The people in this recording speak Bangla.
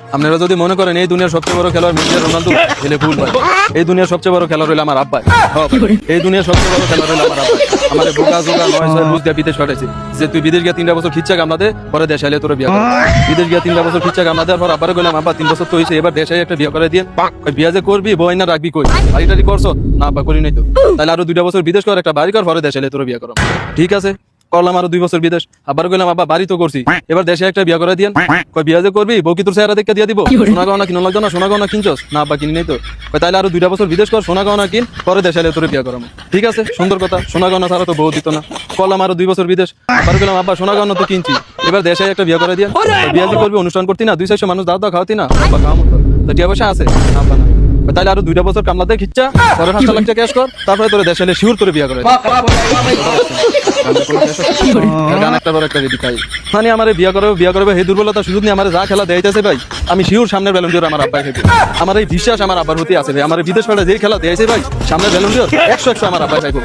আপনারা যদি মনে করেন এই দুনিয়ার সবচেয়ে বড় খেলোয়াড় মেসি আর রোনালদো, তাহলে ভুল ভাই। এই দুনিয়ার সবচেয়ে বড় খেলোয়াড় হলো আমার আব্বা। এই দুনিয়ার সবচেয়ে বড় খেলোয়াড় হলো আমার আব্বা। আমার বোকা জোগা 9 বুঝ দিয়ে বিদেশ পাঠাইছে যে তুই বিদেশ গিয়ে 3টা বছর খিচ্ছা কামলাতে পরে দেশে আইলে তোর বিয়ে করবো। বিদেশ গিয়ে 3টা বছর খিচ্ছা কামলাতে পর আব্বারে কইলাম আব্বা 3 বছর তো হইছে, এবার দেশে একটা বিয়ে করে দিয়ে বিয়ে যে করবি বই না রাখবি কই, বাড়ি টাড়ি করছো না? আব্বা করি নাই তো। তাহলে আরো 2টা বছর বিদেশ কর, একটা বাড়ি কর, পরে দেশে আইলে তোর বিয়ে করবো। ঠিক আছে, করলাম আরো 2 বছর বিদেশ। আবার কইলাম আব্বা বাড়ি তো করছি, এবার দেশে একটা বিয়ে করে দিয়েন। কই বিয়ে যে করবি বউ কি তোর চেহারা দেখে দিয়ে দিব? সোনা গহনা কিনো লাগতো না? সোনা গহনা কিনছস না? আব্বা কিনি নাই তো। কই তাহলে আরো 2টা বছর বিদেশ কর, সোনা গহনা কিন, পরে দেশে আইলে তোর বিয়ে করাম। ঠিক আছে, সুন্দর কথা, সোনা গহনা ছাড়া তো বউ দিত না। করলাম আরো 2 বছর বিদেশ। আবার কইলাম আব্বা সোনা গহনা তো কিনছি, এবার দেশে একটা বিয়ে করে দিয়েন। বিয়ে যে করবি অনুষ্ঠান করতি না, 200 মানুষ দাওয়া খাওয়াতি না? আব্বা খাওয়াম তো। তো টিয়া পয়সা আছে? আব্বা না। তাহলে আরো 2টা বছর কামলাতে খিচ্ছা, পরে 5 লাখ টাকা ক্যাশ কর, তারপরে তোর দেশে এলে শিওর করে বিয়ে করে। মানে আমার বিয়ে করবে এই দুর্বলতা সুযোগ নিয়ে আমার যা খেলা দিয়েছে ভাই, আমি শিওর সামনের ব্যালন ডিওর আমার আব্বাই খাইবে। আমার এই বিশ্বাস আমার আব্বার প্রতি আছে ভাই। আমার বিদেশ পাড়া যে খেলা দিয়েছে ভাই, সামনের ব্যালন ডিওর 100 আমার আব্বাই খাইবে।